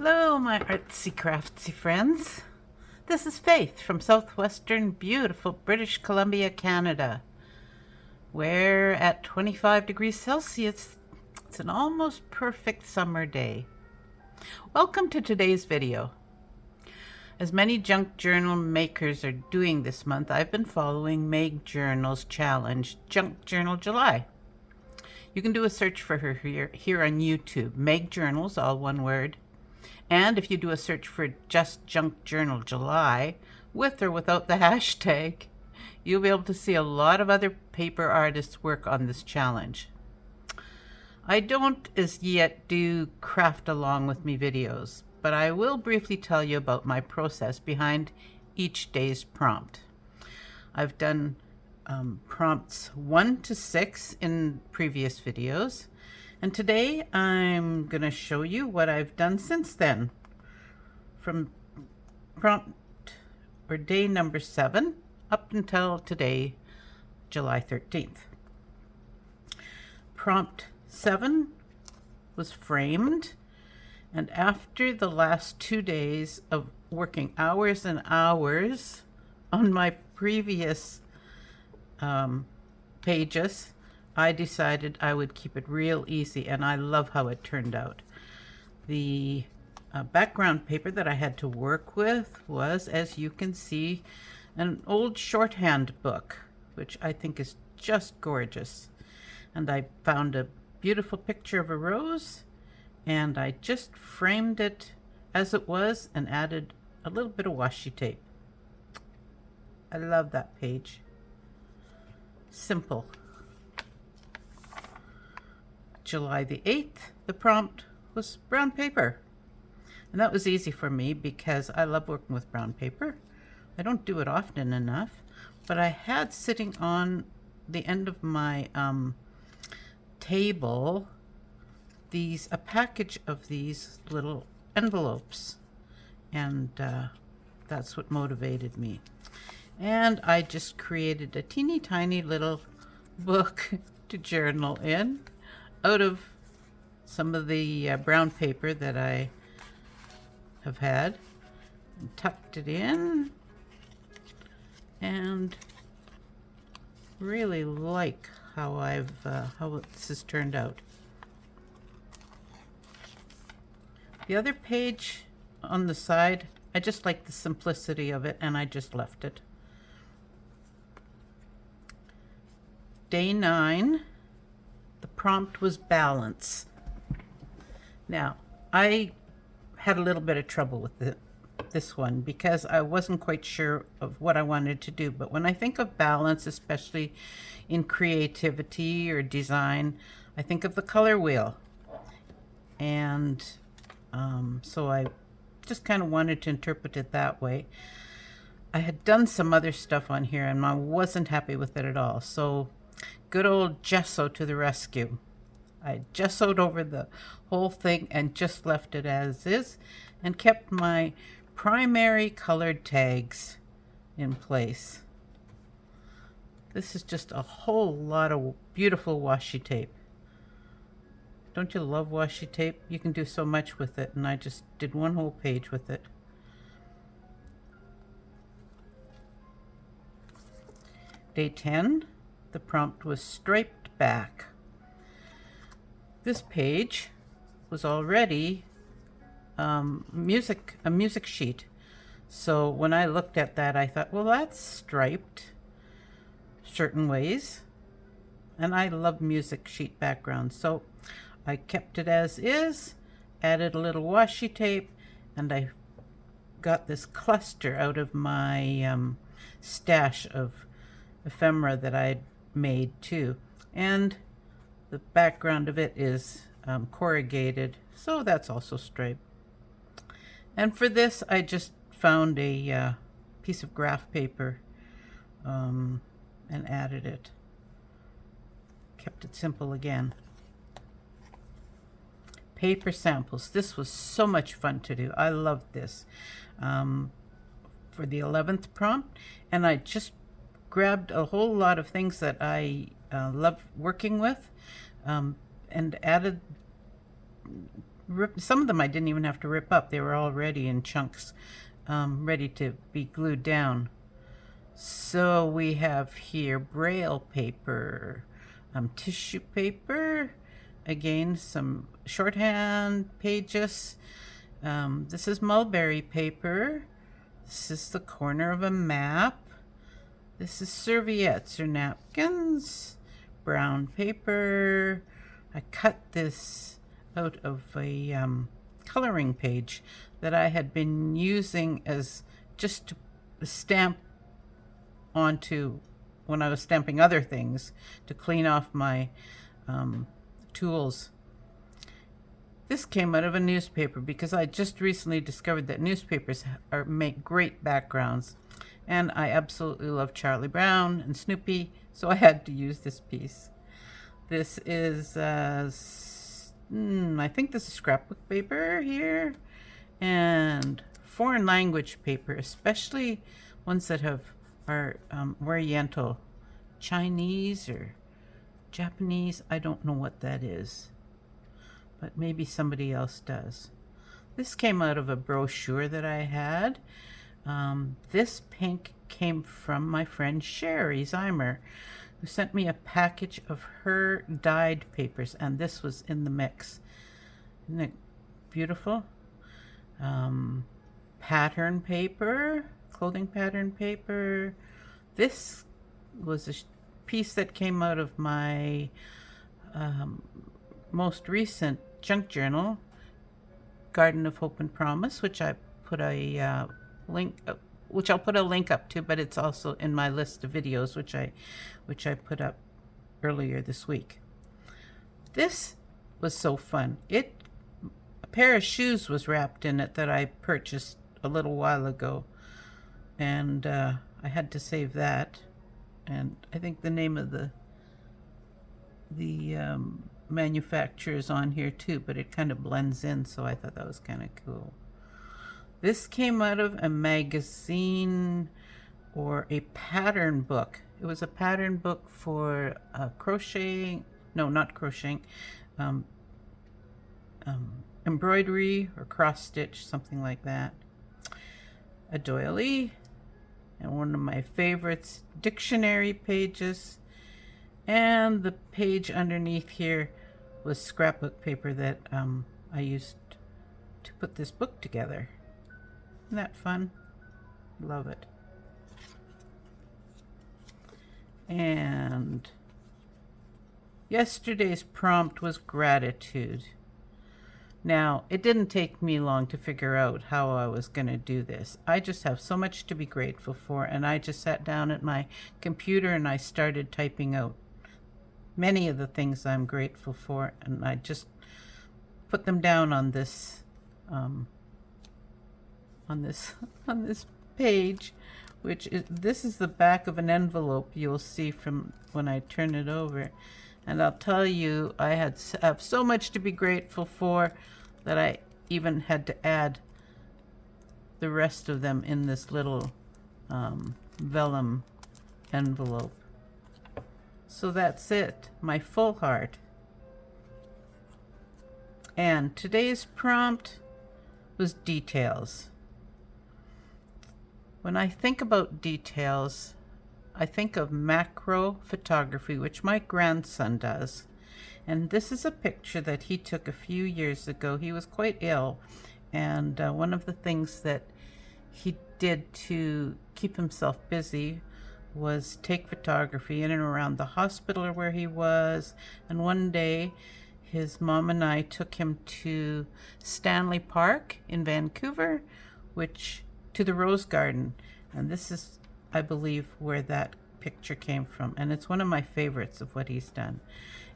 Hello, my artsy craftsy friends. This is Faith from southwestern beautiful British Columbia, Canada, where at 25 degrees Celsius, it's an almost perfect summer day. Welcome to today's video. As many junk journal makers are doing this month, I've been following Meg Journal's challenge, Junk Journal July. You can do a search for her here on YouTube. Meg Journals, all one word. And if you do a search for just Junk Journal July, with or without the hashtag, you'll be able to see a lot of other paper artists' work on this challenge. I don't as yet do craft along with me videos, but I will briefly tell you about my process behind each day's prompt. I've done prompts 1 to 6 in previous videos, and today I'm going to show you what I've done since then, from prompt or day number 7 up until today, July 13th. Prompt 7 was framed, and after the last 2 days of working hours and hours on my previous pages, I decided I would keep it real easy, and I love how it turned out. The background paper that I had to work with was, as you can see, an old shorthand book, which I think is just gorgeous. And I found a beautiful picture of a rose, and I just framed it as it was and added a little bit of washi tape. I love that page. Simple. July the 8th, the prompt was brown paper. And that was easy for me because I love working with brown paper. I don't do it often enough, but I had sitting on the end of my table a package of these little envelopes, and that's what motivated me. And I just created a teeny tiny little book to journal in out of some of the brown paper that I have had, and tucked it in, and really like how how this has turned out. The other page on the side, I just like the simplicity of it, and I just left it. Day 9, the prompt was balance. Now, I had a little bit of trouble with this one because I wasn't quite sure of what I wanted to do. But when I think of balance, especially in creativity or design, I think of the color wheel. And so I just kind of wanted to interpret it that way. I had done some other stuff on here and I wasn't happy with it at all. So good old gesso to the rescue. I gessoed over the whole thing and just left it as is and kept my primary colored tags in place. This is just a whole lot of beautiful washi tape. Don't you love washi tape? You can do so much with it, and I just did one whole page with it. Day 10, the prompt was striped back. This page was already a music sheet. So when I looked at that, I thought, well, that's striped certain ways. And I love music sheet backgrounds. So I kept it as is, added a little washi tape, and I got this cluster out of my stash of ephemera that I'd made too. And the background of it is corrugated, so that's also striped. And for this, I just found a piece of graph paper and added it. Kept it simple again. Paper samples. This was so much fun to do. I loved this for the 11th prompt, and I just grabbed a whole lot of things that I love working with and added some of them I didn't even have to rip up. They were already in chunks, ready to be glued down. So we have here Braille paper, tissue paper, again some shorthand pages. This is mulberry paper. This is the corner of a map. This is serviettes or napkins, brown paper. I cut this out of a coloring page that I had been using as just to stamp onto when I was stamping other things to clean off my tools. This came out of a newspaper because I just recently discovered that newspapers make great backgrounds, and I absolutely love Charlie Brown and Snoopy, so I had to use this piece. This is I think this is scrapbook paper here, and foreign language paper, especially ones that are Oriental, Chinese or Japanese. I don't know what that is, but maybe somebody else does. This came out of a brochure that I had. This pink came from my friend Sherry Zeimer, who sent me a package of her dyed papers, and this was in the mix. Isn't it beautiful? Pattern paper, clothing pattern paper. This was a piece that came out of my most recent junk journal, Garden of Hope and Promise, which I put a which I'll put a link up to, but it's also in my list of videos, which I put up earlier this week. This was so fun. A pair of shoes was wrapped in it that I purchased a little while ago, and I had to save that. And I think the name of the manufacturer is on here too, but it kind of blends in, so I thought that was kind of cool. This came out of a magazine or a pattern book. It was a pattern book for crocheting, no, not crocheting, embroidery or cross stitch, something like that. A doily, and one of my favorites, dictionary pages. And the page underneath here was scrapbook paper that I used to put this book together. Isn't that fun? Love it. And yesterday's prompt was gratitude. Now, it didn't take me long to figure out how I was going to do this. I just have so much to be grateful for, and I just sat down at my computer and I started typing out many of the things I'm grateful for, and I just put them down on this on this page, which is, this is the back of an envelope you'll see from when I turn it over. And I'll tell you, I have so much to be grateful for that I even had to add the rest of them in this little vellum envelope. So that's it, my full heart. And today's prompt was details. When I think about details, I think of macro photography, which my grandson does. And this is a picture that he took a few years ago. He was quite ill, and one of the things that he did to keep himself busy was take photography in and around the hospital where he was. And one day his mom and I took him to Stanley Park in Vancouver, to the Rose Garden, and this is, I believe, where that picture came from, and it's one of my favorites of what he's done.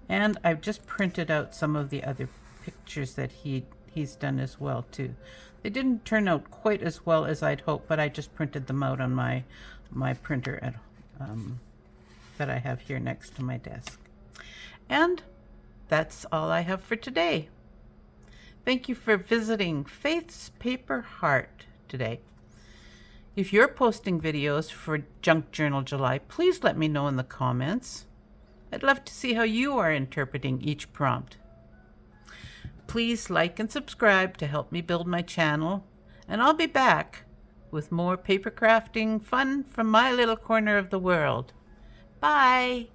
And I've just printed out some of the other pictures that he's done as well too. They didn't turn out quite as well as I'd hoped, but I just printed them out on my printer at that I have here next to my desk. And that's all I have for today. Thank you for visiting Faith's Paper Heart today. If you're posting videos for Junk Journal July, please let me know in the comments. I'd love to see how you are interpreting each prompt. Please like and subscribe to help me build my channel, and I'll be back with more paper crafting fun from my little corner of the world. Bye!